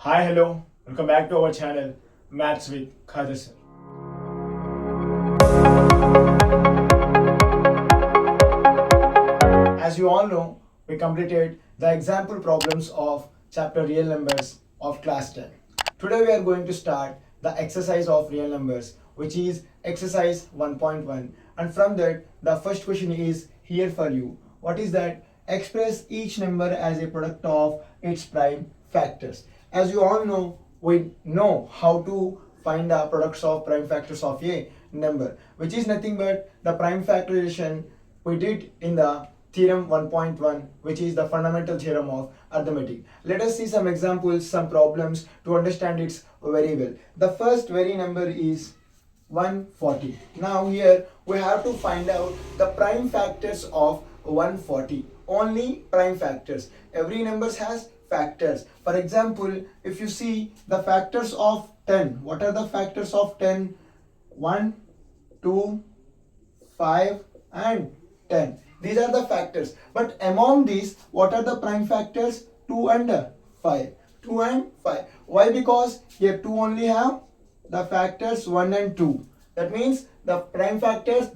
Hi, hello, welcome back to our channel Maths with Khadir sir. As you all know, we completed the example problems of chapter real numbers of class 10. Today we are going to start the exercise of real numbers, which is exercise 1.1, and from that the first question is here for you. What is that? Express each number as a product of its prime factors. As you all know, we know how to find the products of prime factors of a number, which is nothing but the prime factorization we did in the theorem 1.1, which is the fundamental theorem of arithmetic. Let us see some examples, some problems to understand it very well. The first very number is 140. Now here we have to find out the prime factors of 140. Only prime factors. Every number has factors. For example, if you see the factors of 10, what are the factors of 10? 1, 2, 5 and 10. These are the factors. But among these, what are the prime factors? 2 and 5. 2 and 5. Why? Because here 2 only have the factors 1 and 2. That means the prime factors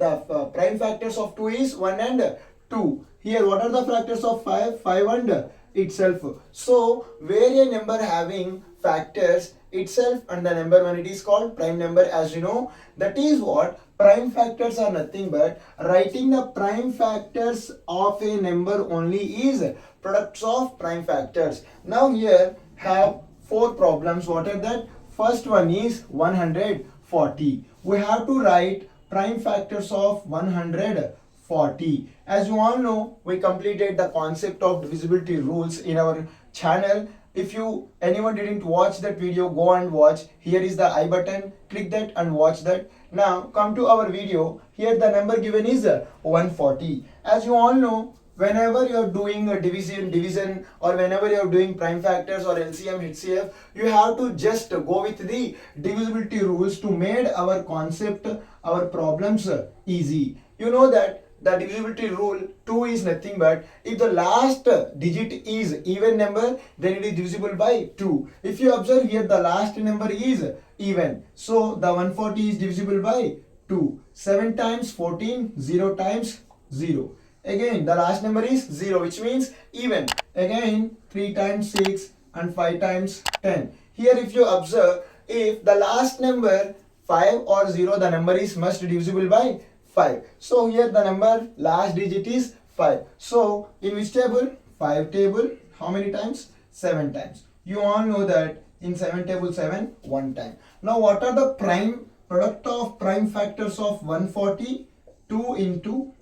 of 2 is 1 and 2. Here what are the factors of 5? 5 and itself. So where a number having factors itself and the number when it is called prime number, as you know, that is what prime factors are nothing but writing the prime factors of a number only is products of prime factors. Now here have 4 problems. What are that? First one is 140. We have to write prime factors of 140. As you all know, we completed the concept of divisibility rules in our channel. If anyone didn't watch that video, go and watch. Here is the I button. Click that and watch that. Now come to our video. Here the number given is 140. As you all know, whenever you are doing a division or whenever you are doing prime factors or LCM, HCF, you have to just go with the divisibility rules to make our concept, our problems easy. You know that the divisibility rule 2 is nothing but if the last digit is even number, then it is divisible by 2. If you observe here, the last number is even, so the 140 is divisible by 2. 7 times 14, 0 times 0. Again the last number is 0, which means even. Again 3 times 6 and 5 times 10. Here if you observe, if the last number 5 or 0, the number is must divisible by 5. So here the number last digit is 5. So in which table? 5 table. How many times? 7 times. You all know that in 7 table 7 one time. Now what are the prime product of prime factors of 140? 2 into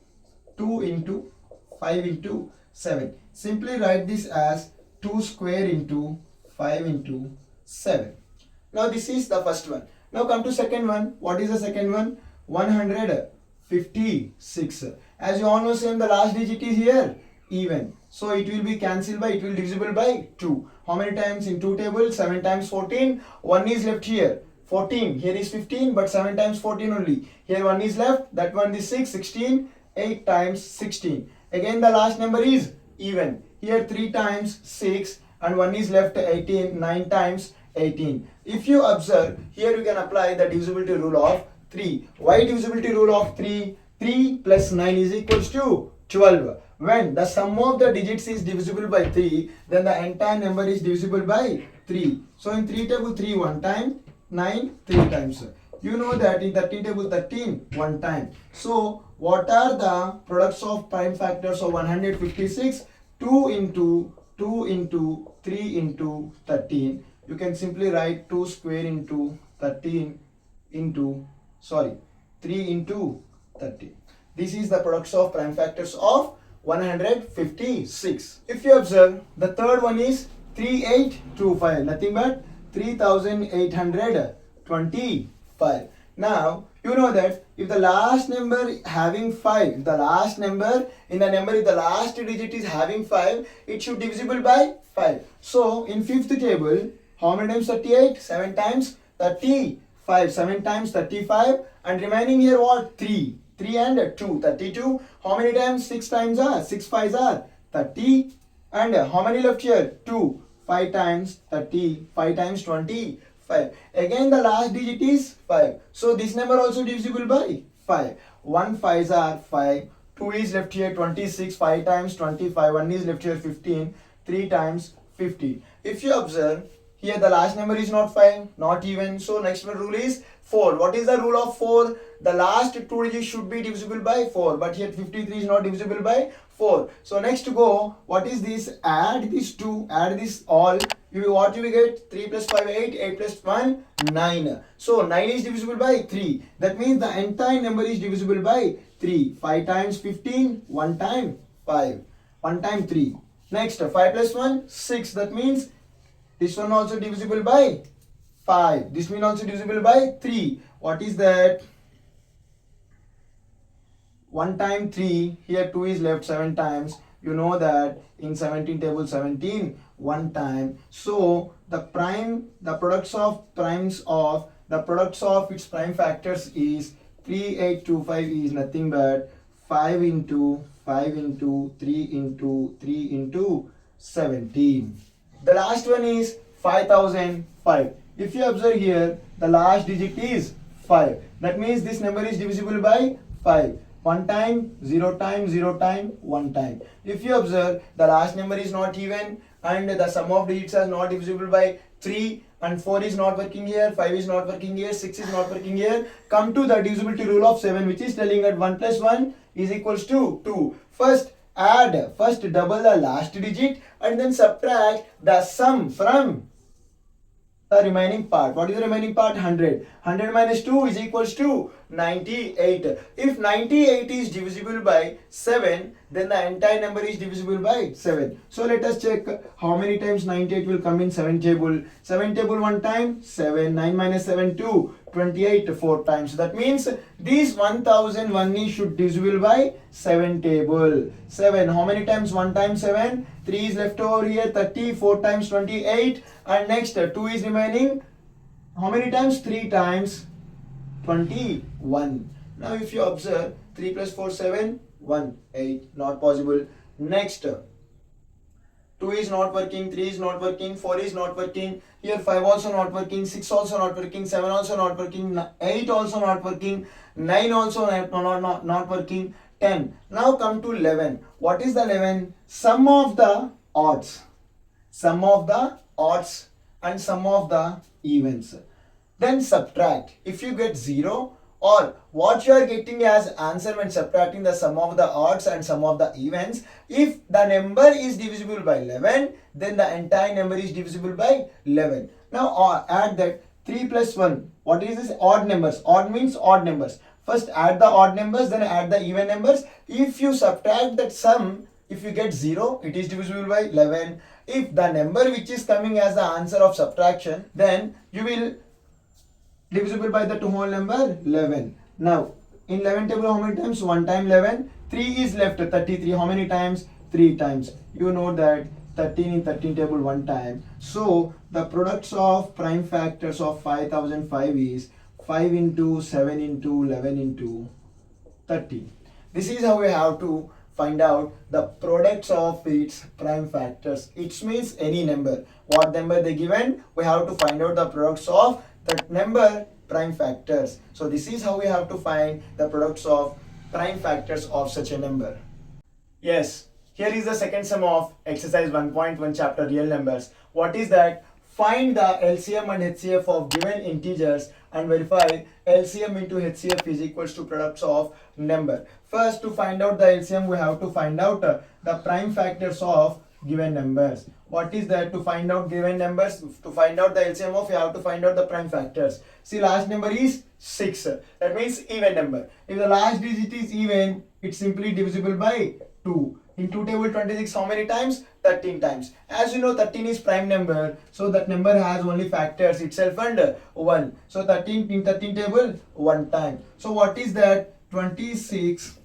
5 into 7. Simply write this as 2 square into 5 into 7. Now this is the first one. Now come to second one. What is the second one? 156. As you all know, same the last digit is here even. So it will be cancelled by, it will divisible by 2. How many times in 2 table? 7 times 14. 1 is left here. 14. Here is 15, but 7 times 14 only. Here 1 is left. That one is 6. 16. 8 times 16. Again the last number is even. Here 3 times 6 and 1 is left 18. 9 times 18. If you observe, here you can apply the divisibility rule of 3. Why divisibility rule of 3? 3 plus 9 is equals to 12. When the sum of the digits is divisible by 3, then the entire number is divisible by 3. So in 3 table 3 one time, 9 3 times. You know that in 13 table 13 one time. So what are the products of prime factors of 156? 2 into 3 into 13. You can simply write 2 square into 13 into 3 into 13. This is the products of prime factors of 156. If you observe, the third one is 3825. Nothing but 3825. Now you know that if the last number having 5, if the last number in the number, if the last digit is having 5, it should divisible by 5. So in fifth table, how many times 38? 7 times 35. 7 times 35 and remaining here what? 3. 3 and 2. 32. How many times? 6 times are? 6 5s are 30. And how many left here? 2. 5 times 30, 5 times 25. Again the last digit is 5. So this number also divisible by 5. 1 5s are 5. 2 is left here 26. 5 times 25. 1 is left here 15. 3 times 50. If you observe, here the last number is not 5, not even. So next rule is 4. What is the rule of 4? The last two digits should be divisible by 4. But here 53 is not divisible by 4. So next to go, what is this? Add these two, add this all. What you will get? 3 plus 5, 8. 8 plus 1, 9. So 9 is divisible by 3. That means the entire number is divisible by 3. 5 times 15, 1 time 5. 1 time 3. Next, 5 plus 1, 6. That means this one also divisible by 5. This means also divisible by 3. What is that? 1 time 3. Here 2 is left 7 times. You know that in 17 table 17, 1 time. So the products of its prime factors is 3825 is nothing but 5 into 5 into 3 into 3 into 17. The last one is 5005. If you observe here, the last digit is 5. That means this number is divisible by 5. 1 time, 0 time, 0 time, 1 time. If you observe, the last number is not even and the sum of digits is not divisible by 3 and 4 is not working here, 5 is not working here, 6 is not working here. Come to the divisibility rule of 7, which is telling that 1 plus 1 is equals to 2. First double the last digit and then subtract the sum from the remaining part. What is the remaining part? 100. 100 minus 2 is equals to 98. If 98 is divisible by 7, then the entire number is divisible by 7. So let us check how many times 98 will come in 7 table. 7 table 1 time, 7. 9 minus 7, 2. 28 4 times. That means this 1001 is should divisible by 7 table. 7. How many times 1 times 7? 3 is left over here. 30. 4 times 28. And next 2 is remaining. How many times? 3 times 21. Now if you observe 3 plus 4 7 1 8. Not possible. Next 2 is not working, 3 is not working, 4 is not working, here 5 also not working, 6 also not working, 7 also not working, 8 also not working, 9 also not working, 10. Now come to 11. What is the 11? Sum of the odds. Sum of the odds and sum of the evens. Then subtract. If you get 0, or what you are getting as answer when subtracting the sum of the odds and sum of the evens, if the number is divisible by 11, then the entire number is divisible by 11. Now add that 3 plus 1. What is this? Odd numbers. Odd means odd numbers. First add the odd numbers, then add the even numbers. If you subtract that sum, if you get 0, it is divisible by 11. If the number which is coming as the answer of subtraction, then you will divisible by the whole number 11. Now in 11 table how many times? 1 time 11. 3 is left. 33. How many times? 3 times. You know that 13 in 13 table 1 time. So the products of prime factors of 5005 is 5 into 7 into 11 into 30. This is how we have to find out the products of its prime factors. It means any number. What number they given, we have to find out the products of that number prime factors. So this is how we have to find the products of prime factors of such a number. Yes, here is the second sum of exercise 1.1 chapter real numbers. What is that? Find the LCM and HCF of given integers and verify LCM into HCF is equals to products of number. First, to find out the LCM, we have to find out the prime factors of given numbers. What is that? To find out given numbers, to find out the LCM of, you have to find out the prime factors. See, last number is 6. That means even number. If the last digit is even, it's simply divisible by 2. In 2 table 26, how many times? 13 times. As you know, 13 is prime number. So that number has only factors itself and 1. So 13 in 13 table, 1 time. So what is that? 26,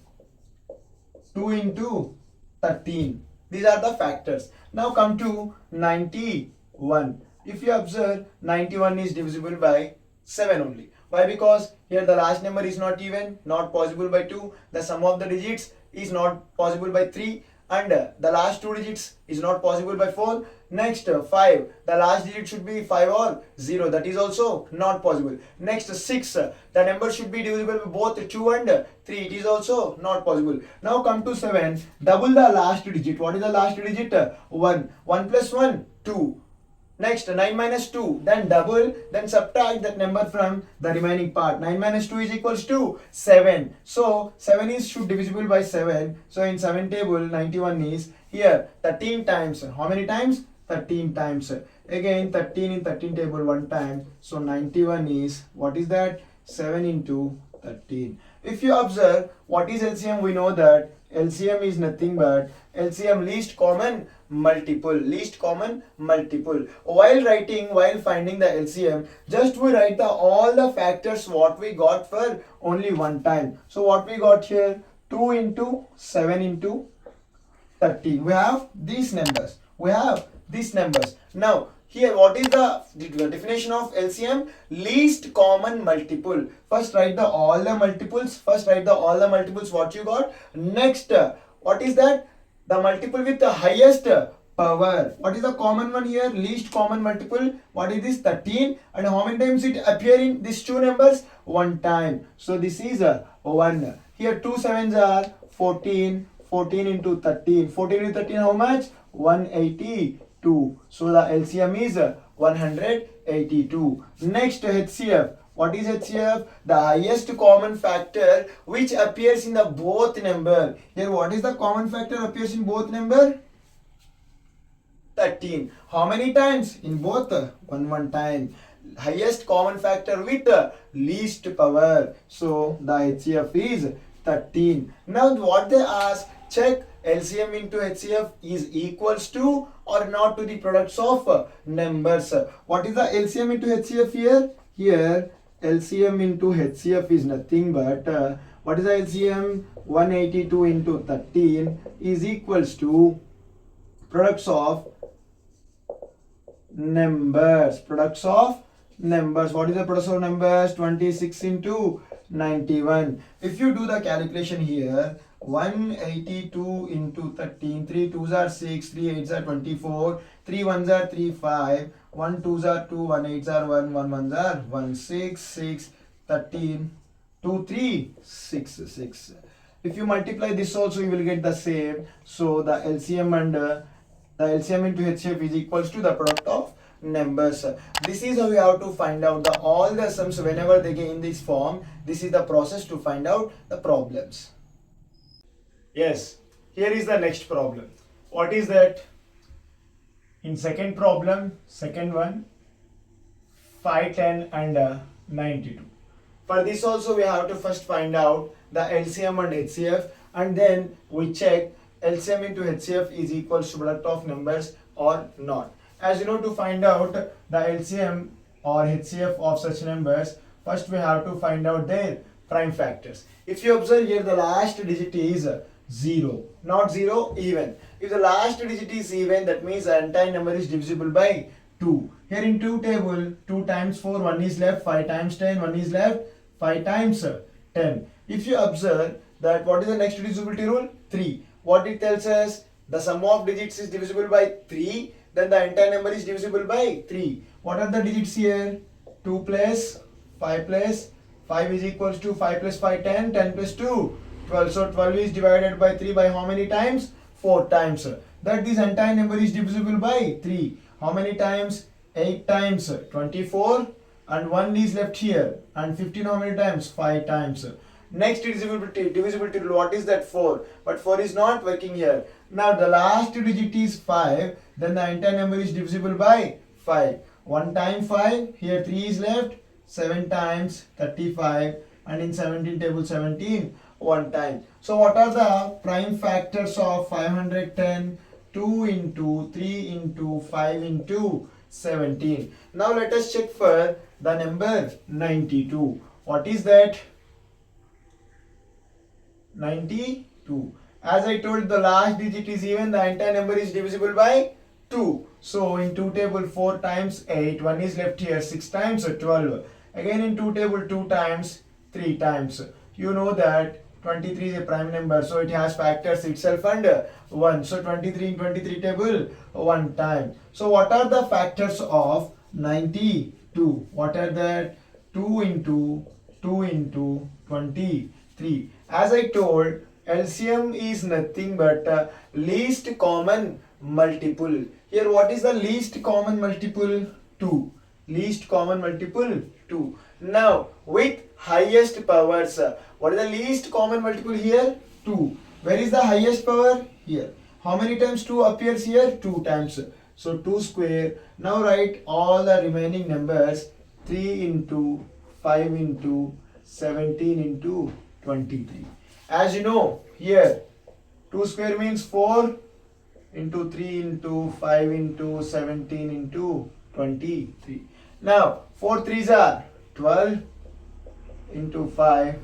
2 into 13. These are the factors. Now come to 91. If you observe, 91 is divisible by 7 only. Why? Because here the last number is not even, not possible by 2. The sum of the digits is not possible by 3. And the last two digits is not possible by 4. Next 5, the last digit should be 5 or 0, that is also not possible. Next 6, the number should be divisible by both 2 and 3, it is also not possible. Now come to 7, double the last digit. What is the last digit? 1. 1 plus 1, 2. Next 9 minus 2, then double, then subtract that number from the remaining part. 9 minus 2 is equals to 7. So 7 is should divisible by 7. So in 7 table 91 is here 13 times. How many times? 13 times. Again 13 in 13 table 1 time. So 91 is, what is that? 7 into 13. If you observe what is LCM, we know that LCM is nothing but LCM least common multiple. Least common multiple. While finding the LCM, just we write all the factors what we got for only one time. So what we got here? 2 into 7 into 13. We have these numbers. Now here, what is the definition of LCM? Least common multiple. First write all the multiples. What you got. Next, what is that? The multiple with the highest power. What is the common one here? Least common multiple. What is this? 13. And how many times it appear in these two numbers? One time. So this is 1. Here 2 sevens are 14. 14 into 13. 14 into 13 how much? 182. So the LCM is 182. Next HCF. What is HCF? The highest common factor which appears in the both number. Here what is the common factor appears in both number? 13. How many times? In both? One time. Highest common factor with least power. So the HCF is 13. Now what they ask, check LCM into HCF is equals to or not to the products of numbers. What is the LCM into HCF here? Here LCM into HCF is nothing but what is the LCM? 182 into 13 is equals to products of numbers. What is the products of numbers? 26 into 91. If you do the calculation here, 182 into 13, 3 2s are 6, 3 8s are 24, 3 1s are 3 5, 1 2s are 2, 1 8s are 1, 1 1s are 1, 6 6, 13, 2 3 6 6. If you multiply this also you will get the same. So the LCM and the LCM into HCF is equals to the product of numbers. This is how we have to find out all the sums whenever they get in this form. This is the process to find out the problems. Yes, here is the next problem. What is that? In second one, 5, 10 and 92. For this also we have to first find out the LCM and HCF, and then we check LCM into HCF is equals to product of numbers or not. As you know, to find out the LCM or HCF of such numbers, first we have to find out their prime factors. If you observe here, the last digit is 0, not 0, even. If the last digit is even, that means the entire number is divisible by 2. Here in 2 table, 2 times 4, 1 is left, 5 times 10, 1 is left, 5 times 10. If you observe that, what is the next divisibility rule? 3. What it tells us? The sum of digits is divisible by 3, then the entire number is divisible by 3. What are the digits here? 2 plus 5 plus 5 is equals to 5 plus 5, 10, 10 plus 2, 12. So 12 is divided by 3 by how many times? 4 times. That this entire number is divisible by 3. How many times? 8 times 24, and 1 is left here, and 15 how many times? 5 times. Next divisibility rule, what is that? 4. But 4 is not working here. Now the last digit is 5, then the entire number is divisible by 5. 1 time 5, here 3 is left, 7 times 35, and in 17 table 17, 1 time. So what are the prime factors of 510? 2 into 3 into 5 into 17. Now let us check for the number 92. What is that? 92. As I told, the last digit is even, the entire number is divisible by 2. So in 2 table 4 times 8, 1 is left here, 6 times 12. Again in 2 table 2 times, 3 times. You know that 23 is a prime number, so it has factors itself and 1. So 23 in 23 table 1 time. So what are the factors of 92? What are that? 2 into 23. As I told, LCM is nothing but least common multiple. Here what is the least common multiple? 2. Least common multiple 2. Now with highest powers, what is the least common multiple here? 2. Where is the highest power? Here. How many times 2 appears here? 2 times. So 2 square. Now write all the remaining numbers. 3 into 5 into 17 into 23. As you know, here 2 square means 4 into 3 into 5 into 17 into 23. Now 4 threes are 12 into 5,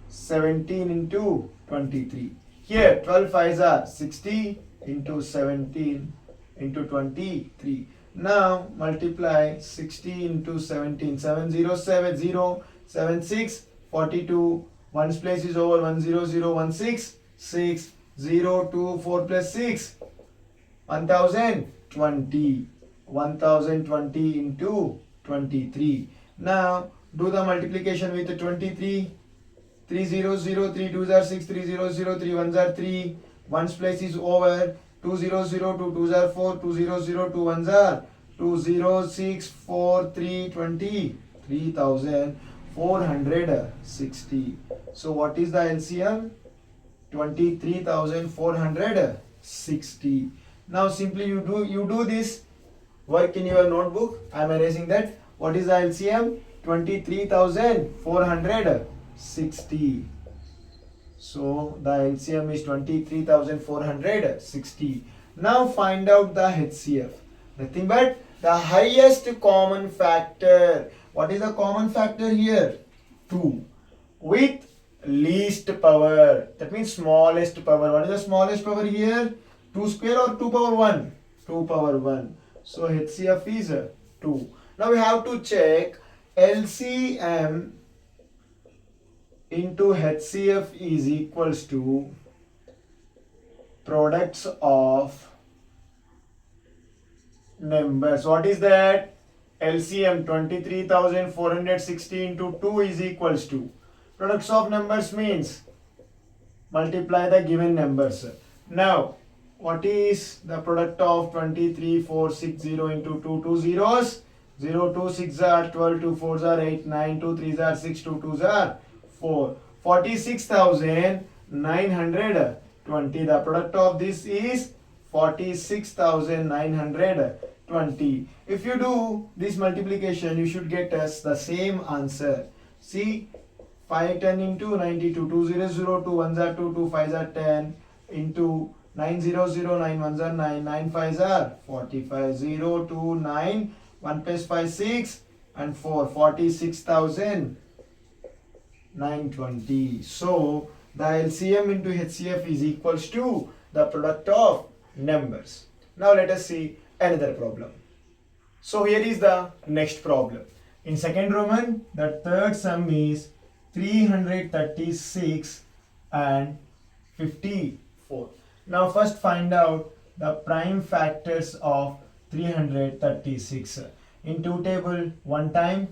17 into 23. Here 12 fives are 60 into 17 into 23. Now multiply 60 into 17. 7 0 7 0 7 6 42. One's place is over. 1 0 0 1 6 6 0 2 4 plus 6 1020. 1020 into 23. Now do the multiplication with 23. 3 0 0 3 2s are 6 3 0 0 3 1s are 3. One's place is over. 2 0 0 2 2s are 4 2 0 0 2 1s are 2 0 6 4 3 20 3460. So what is the LCM? 23,460. Now simply you do this work in your notebook. I am erasing that. What is the LCM? 23,460. So the LCM is 23,460. Now find out the HCF. Nothing but the highest common factor. What is the common factor here? 2. With least power. That means smallest power. What is the smallest power here? 2 square or 2 power 1? 2 power 1. So HCF is 2. Now we have to check LCM into HCF is equals to products of numbers. What is that? LCM 23,460 into 2 is equals to products of numbers means multiply the given numbers. Now what is the product of 23,460 into 2 zeros? 0 2 6 are 12 2 4s are 8 9 2 3s are 6 2 2s are 4. 46,920. The product of this is 46,920. If you do this multiplication, you should get us the same answer. See, 5 10 into 92. 2 0 0 2 1s are 2 2 5s are 10 into 9 0 0 9 1s are 9 9 5s are 45 0 2 9 1 plus 5 6 and 4 46,920. So the LCM into HCF is equals to the product of numbers. Now let us see another problem. So here is the next problem. In second Roman, the third sum is 336 and 54. Now first find out the prime factors of 336. In 2 table 1 time,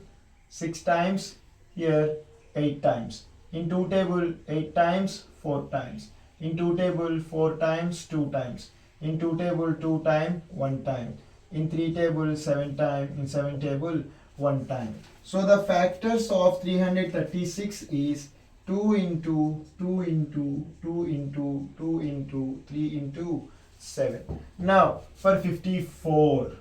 6 times, here 8 times. In 2 table 8 times, 4 times. In 2 table 4 times, 2 times. In 2 table 2 time, 1 time. In 3 table 7 time. In 7 table 1 time. So the factors of 336 is 2 into 2 into 2 into 2 into 3 into 7. Now for 54.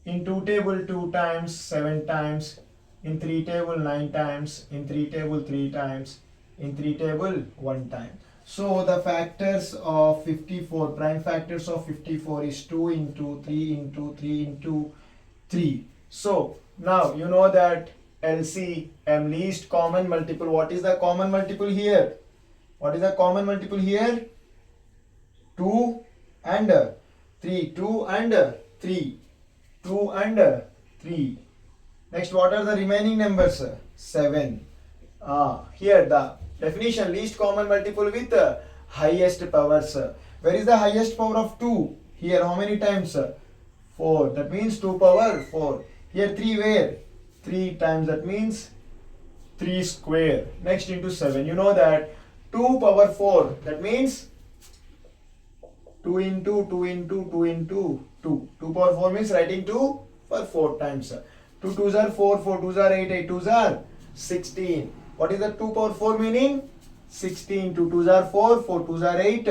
In 2 table 2 times, 7 times. In 3 table 9 times. In 3 table 3 times. In 3 table 1 time. So the factors of 54, prime factors of 54 is 2 into 3 into 3 into 3. So now you know that LCM, least common multiple. What is the common multiple here? What is the common multiple here? 2 and 3. 2 and 3. 2 and 3. Next, what are the remaining numbers? 7. Here the definition, least common multiple with highest powers. Where is the highest power of 2? Here how many times? 4. That means 2 power 4. Here 3 where? 3 times, that means 3 square. Next into 7. You know that 2 power 4. That means 2 into 2 into 2 into 2. 2 power 4 means writing 2 for 4 times. 2 2s are 4, 4 2s are 8, 8 2s are 16. What is the 2 power 4 meaning? 16. 2 2s are 4, 4 2s are 8,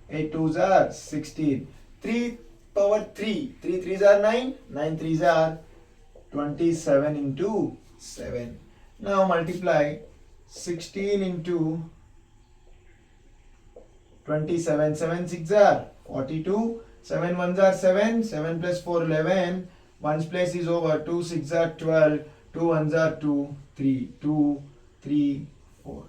8 2s are 16. 3 power 3, 3 3s are 9, 9 3s are 27 into 7. Now multiply 16 into 27, 7 6 are 42, 7 1s are 7, 7 plus 4 11, 1's place is over, 2 6 are 12, 2 1s are 2, 3, 2, 3, 4.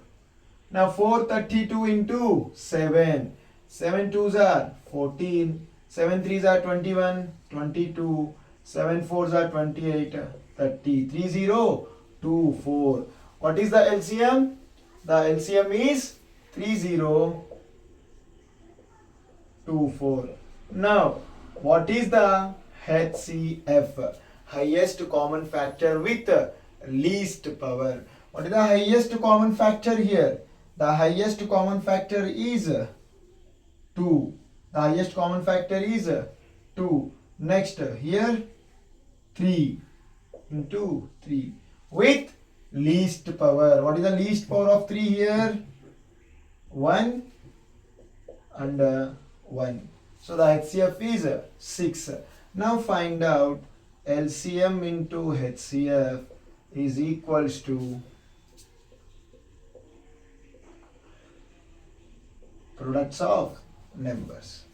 Now 432 into 7, 7 2s are 14, 7 3s are 21, 22, 7 4s are 28, 30, 3 0, 2 4. What is the LCM? The LCM is 3 0, 2 4. Now what is the HCF? Highest common factor with least power. What is the highest common factor here? The highest common factor is 2. The highest common factor is 2. Next here 3 into 3 with least power. What is the least power of 3 here? 1 and 1. So the HCF is 6. Now find out LCM into HCF is equals to products of numbers.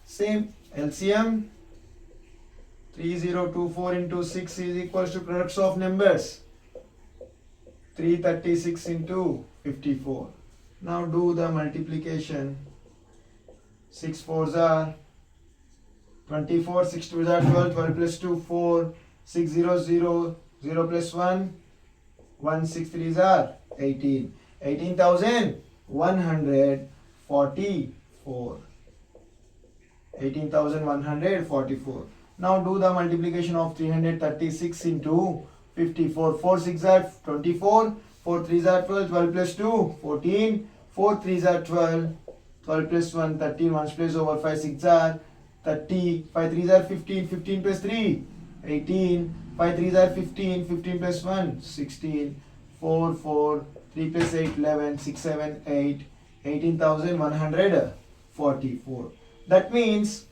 Same LCM 3024 into 6 is equals to products of numbers 336 into 54. Now do the multiplication. 6 4s are 24, 6 2s are 12, 12 plus 2 4, 6 0 0, 0 plus 1, 1 6 3s are 18, 18,144. 18,144. Now do the multiplication of 336 into 54. 4 6 are 24, 4 3s are 12, 12 plus 2 14, 4 3s are 12, 12 plus 1 13, 1's place over 5 6 are 30, 5 3s are 15, 15 plus 3 18, 5 3s are 15, 15 plus 1 16, 4 4, 3 plus 8 11, 6 7 8, 18,144. That means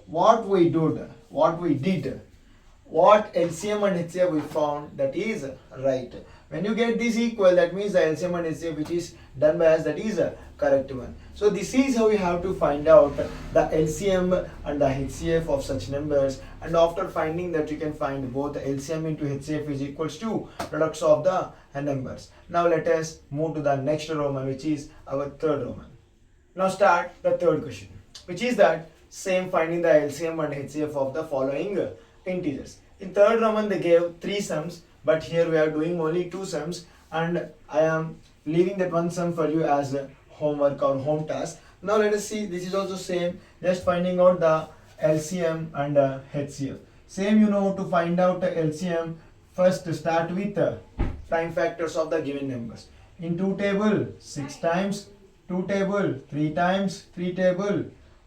what LCM and HCF we found, that is right. When you get this equal, that means the LCM and HCF which is done by us, that is a correct one. So this is how we have to find out the LCM and the HCF of such numbers, and after finding that you can find both the LCM into HCF is equals to products of the numbers. Now let us move to the next Roman, which is our third Roman. Now start the third question, which is that same finding the LCM and HCF of the following integers. In third Roman they gave 3 sums, but here we are doing only 2 sums, and I am leaving that one sum for you as a homework or home task. Now let us see, this is also same, just finding out the LCM and HCF. Same, you know, to find out the LCM, first start with prime factors of the given numbers. In 2 table 6 times, 2 table 3 times, 3 table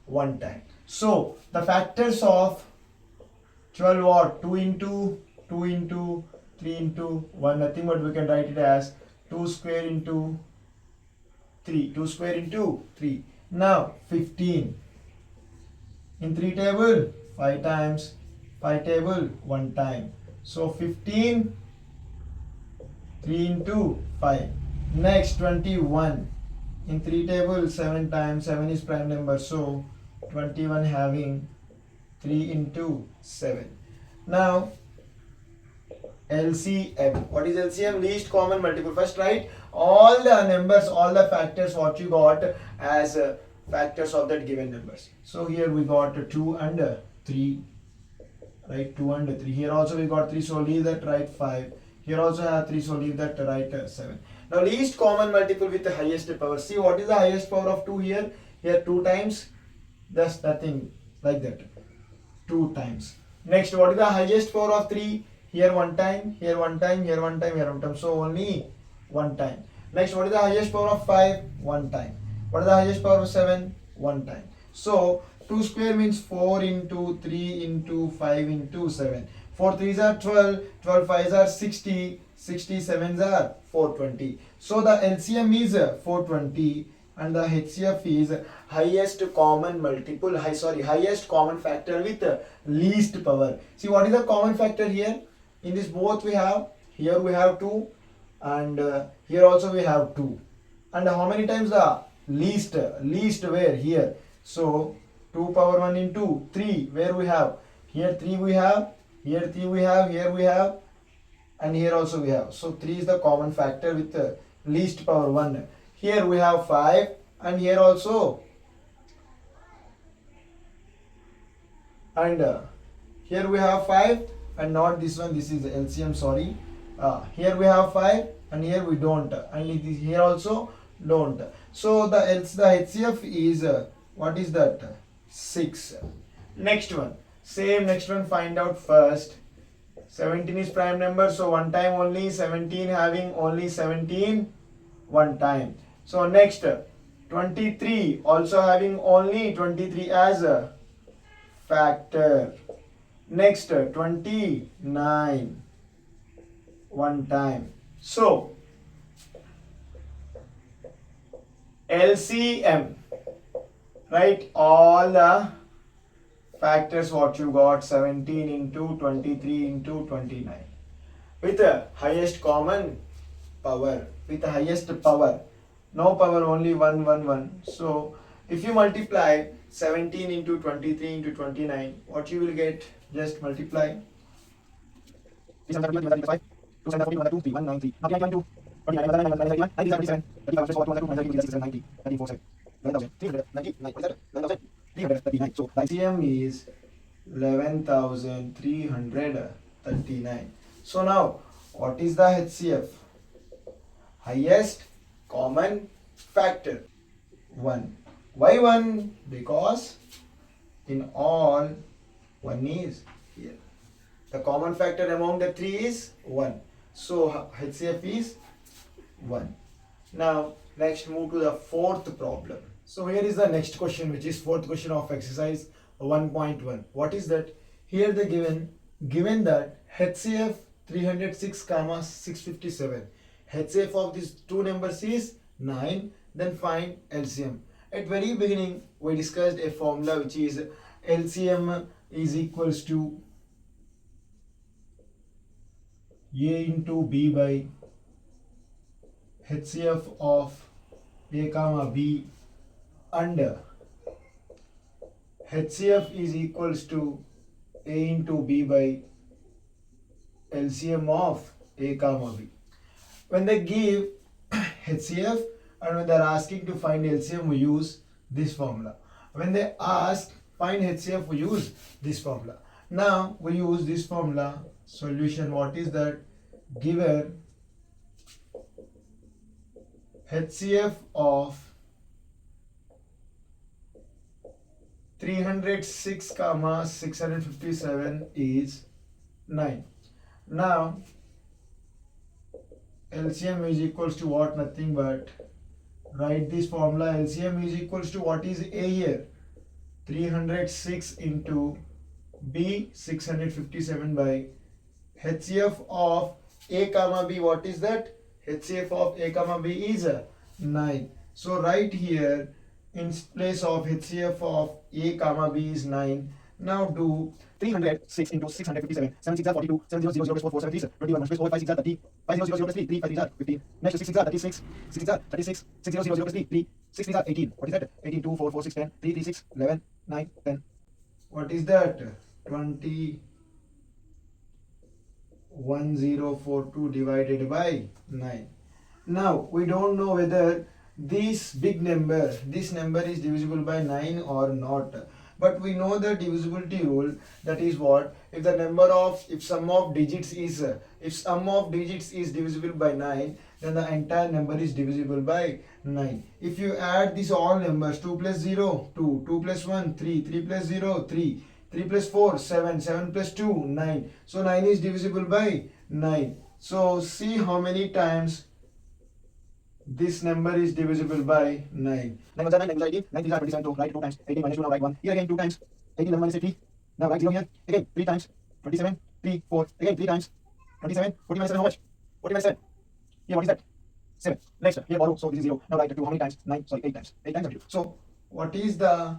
1 time. So the factors of 12 what? 2 into 2 into 3 into 1, nothing but we can write it as 2 square into 3, 2 square into 3. Now 15. In 3 table 5 times, 5 table 1 time. So 15, 3 into 5. Next 21. In 3 table 7 times, 7 is prime number, so 21 having 3 into 7. Now LCM. What is LCM? Least common multiple. First write all the numbers, all the factors what you got as factors of that given numbers. So here we got 2 and 3. Right, 2 and 3. Here also we got 3, so leave that, write 5. Here also I have 3, so leave that right 7. Now least common multiple with the highest power. See what is the highest power of 2 here? Here 2 times. That's nothing like that. 2 times. Next, what is the highest power of 3? Here 1 time, here 1 time, here 1 time, here 1 time. So only 1 time. Next, what is the highest power of 5? 1 time. What is the highest power of 7? 1 time. So 2 square means 4 into 3 into 5 into 7. 4 3s are 12, 12 5s are 60, 60 7s are 420. So the LCM is 420 and the HCF is highest common multiple, highest common factor with least power. See what is the common factor here? In this both we have, here we have 2 and here also we have 2. And how many times the least where here? So 2 power 1 into 3 where we have? Here 3 we have, here 3 we have, here we have and here also we have. So 3 is the common factor with least power 1. Here we have 5 and here also and here we have 5 and not this one, this is LCM, sorry. Here we have 5 and here we don't and here also don't. So the HCF is what is that? 6. Next one, next one find out first. 17 is prime number, so 1 time only. 17 having only 17 1 time. So next 23 also having only 23 as a factor. Next 29 1 time. So LCM, right, all the factors what you got, 17 into 23 into 29 with the highest common power, with the highest power, no power, only 1 1 1. So if you multiply 17 into 23 into 29, what you will get? Just multiply 339. So the LCM is 11,339. So now what is the HCF? Highest common factor 1. Why 1? Because in all 1 is here. The common factor among the 3 is 1. So HCF is 1. Now next move to the fourth problem. So here is the next question, which is fourth question of exercise 1.1. What is that? Here they given that HCF 306 comma 657. HCF of these two numbers is 9. Then find LCM. At very beginning we discussed a formula which is LCM is equals to A into B by HCF of A comma B, and HCF is equals to A into B by LCM of A comma B. When they give HCF and when they are asking to find LCM, we use this formula. When they ask find HCF, we use this formula. Now we use this formula. Solution, what is that? Given HCF of 306 comma 657 is 9. Now LCM is equals to what? Nothing but write this formula. LCM is equals to what is A here? 306 into B 657 by HCF of A comma B. What is that? HCF of A comma B is 9. So right here in place of HCF of A comma B is 9. Now do 306 into 657. 7 6 are 42. 7 0 0 0 4 4 7 3 21. 1 4 5 6 are 30. 5 0 0 0 plus 3 3 5 3 are 15. Next 6 6 are 36. 6 6 are 36. 6 0 0 0 plus 3 3 6 3 are 18. What is that? 18 2 4 4 6 10 3 3 6 11 9 10. What is that? 20 1042 divided by 9. Now we don't know whether this big number, this number is divisible by 9 or not. But we know the divisibility rule, that is what, if the number of, if sum of digits is divisible by 9, then the entire number is divisible by 9. If you add these all numbers, 2 plus 0 2, 2 plus 1 3, 3 plus 0 3, 3 plus 4 7, 7 plus 2 9. So 9 is divisible by 9. So see how many times this number is divisible by 9. 9 1 9, 9 18, 9 3 are 27, so write 2 times. 18 minus 2, now write 1. Here again 2 times. 18 11 minus 3. Now write 0 here. Again 3 times. 27, 3, 4. Again 3 times. 27, 40 minus 7, how much? 40 minus 7. Here, what is that? 7. Next, here borrow, so this is 0. Now write 2, how many times? 9, sorry, 8 times. 8 times of 2. So, what is the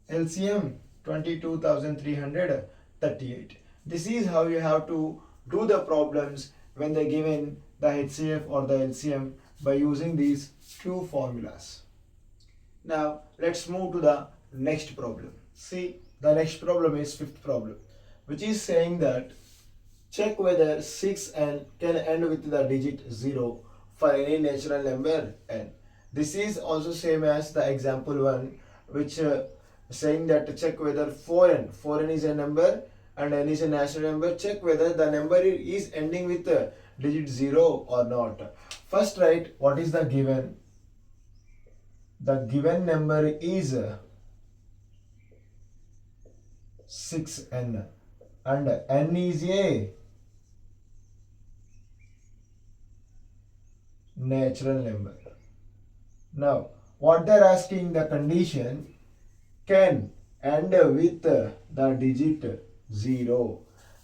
LCM? 22,338. This is how you have to do the problems when they given the HCF or the LCM by using these two formulas. Now let's move to the next problem. See, the next problem is fifth problem, which is saying that check whether 6n can end with the digit 0 for any natural number n. This is also same as the example 1, which saying that check whether 4n is a number and n is a natural number. Check whether the number is ending with digit 0 or not. First write what is the given. The given number is 6n and n is a natural number. Now what they are asking, the condition can end with the digit 0.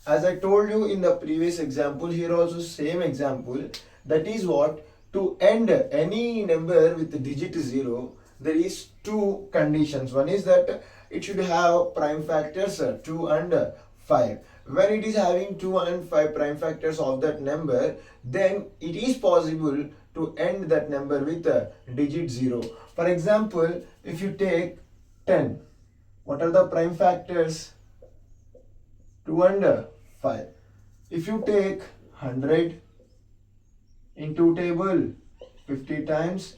As I told you in the previous example, here also same example, that is what, to end any number with the digit 0, there is two conditions. One is that it should have prime factors 2 and 5. When it is having 2 and 5 prime factors of that number, then it is possible to end that number with a digit 0. For example, if you take 10, what are the prime factors? 2 and 5. If you take 100 into table 50 times,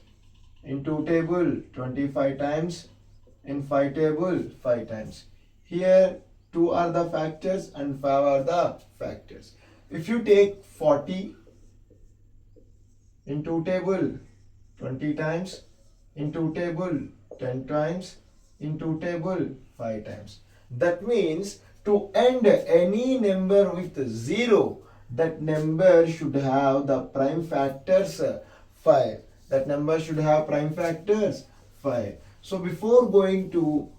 into table 25 times, in 5 table 5 times. Here 2 are the factors and 5 are the factors. If you take 40 into table 20 times, into table 10 times, into table 5 times. That means to end any number with 0, that number should have the prime factors 5. That number should have prime factors 5. So before going to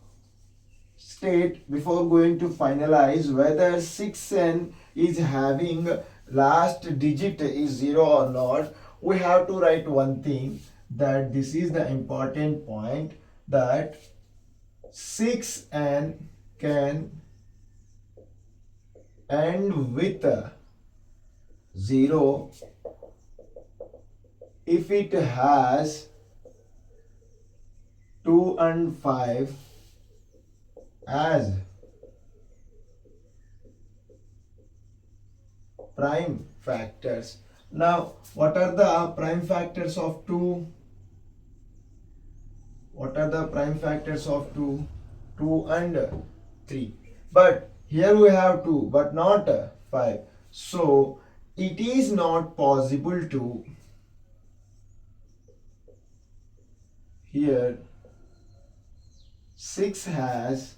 finalize whether 6n is having last digit is 0 or not, we have to write one thing, that this is the important point, that 6n can end with 0 if it has 2 and 5 as prime factors. Now, what are the prime factors of 2? What are the prime factors of 2? 2 and 3. But here we have 2 but not 5. So, it is not possible to, here 6 has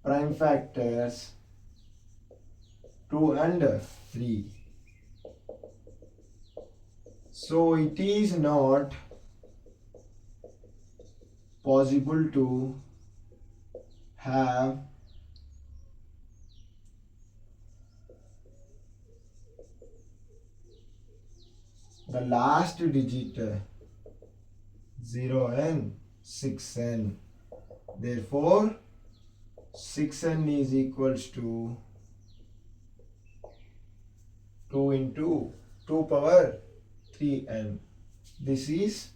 prime factors 2 and 3. So it is not possible to have the last digit 0 and 6n. Therefore 6n is equals to 2 into 2 power 3n. This is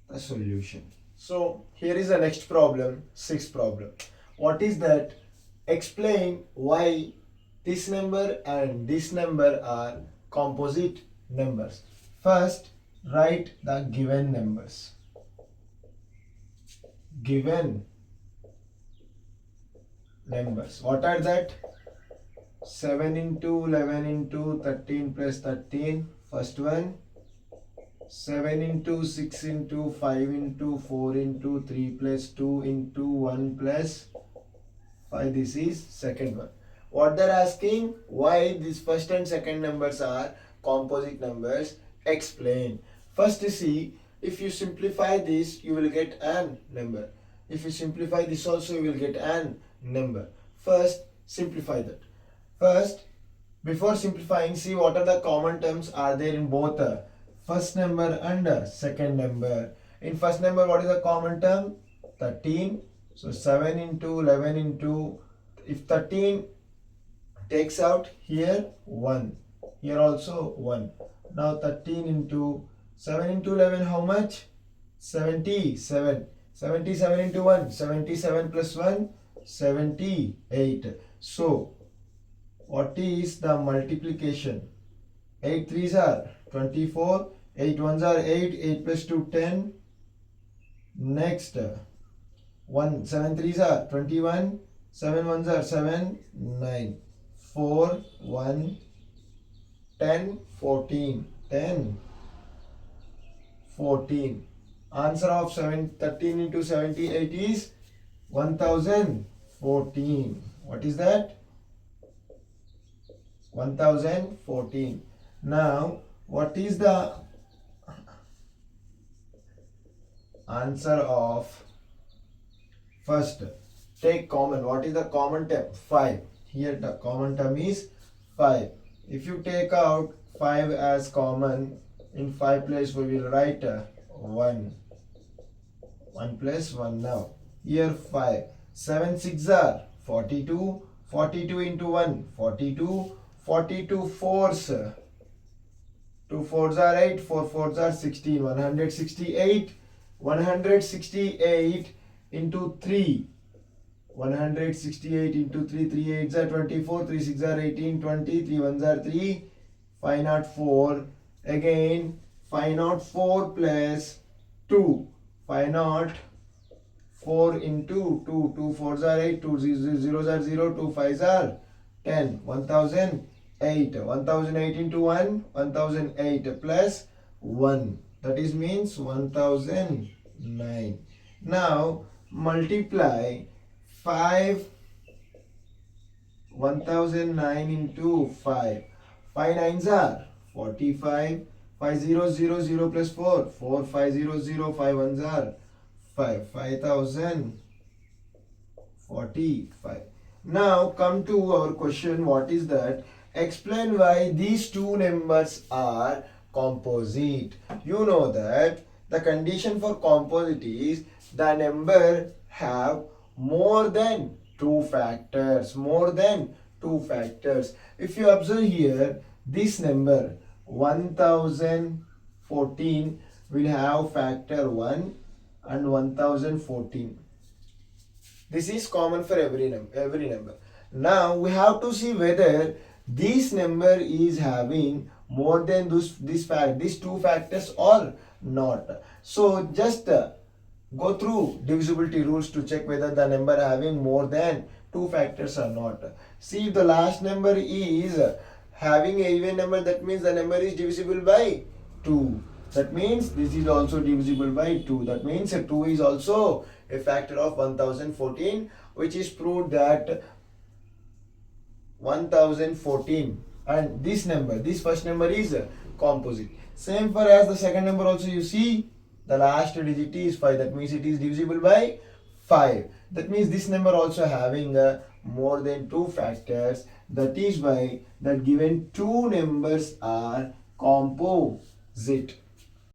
the solution. So here is the next problem, sixth problem. What is that? Explain why this number and this number are composite numbers. First, write the given numbers. given numbers. What are that? 7 into 11 into 13 plus 13, first one. 7 into 6 into 5 into 4 into 3 plus 2 into 1 plus 5. This is second one. What they're asking, why these first and second numbers are composite numbers? Explain. First see, if you simplify this, you will get an number. If you simplify this also, you will get an number. First, simplify that. First, before simplifying, see what are the common terms are there in both first number and second number. In first number, what is the common term? 13. So 7 into 11 into, if 13 takes out here 1, here also 1. Now 13 into 7 into 11, how much? 77. 77 into 1, 77 plus 1, 78. So what is the multiplication? 8 3s are 24, 8 1s are 8, 8 plus 2 10. Next 1 7 3s are 21, 7 1s are 7, 9, 4 1 10 14, 10 14. Answer of 13 into 78 is 1014. What is that? 1014. Now, what is the answer of first? Take common. What is the common term? 5. Here the common term is 5. If you take out 5 as common, in 5 place we will write 1. 1 plus 1 now. Here 5. 7 6 are 42. 42 into 1, 42. 42 fours. 2 fours are 8. 4 fours are 16. 168. 168 into 3. 168 into 3. 3 8s are 24. 3 6 are 18. 20. 3 1s are 3. 504. Again 504 plus 2. 504 into 2. 2 4s are 8. 2 zeros are 0. 2 5s are 10. 1008. 1008 into 1. 1008 plus 1. That is means 1009. Now multiply 1009 into 5. 5 nines are 45. 5000 plus 4. 4500. 5 ones are 5. 5045. Now come to our question. What is that? Explain why these two numbers are composite. You know that the condition for composite is the number have more than two factors. More than two factors. If you observe here, this number 1014 will have factor 1 and 1014. This is common for every number. Now we have to see whether this number is having more than these two factors or not. So just go through divisibility rules to check whether the number having more than two factors or not. See, if the last number is having a even number, that means the number is divisible by 2. That means this is also divisible by 2. That means 2 is also a factor of 1014, which is proved that 1014 and this number, this first number is composite. Same for as the second number also, you see the last digit is 5. That means it is divisible by 5. That means this number also having more than two factors. That is why the given two numbers are composite.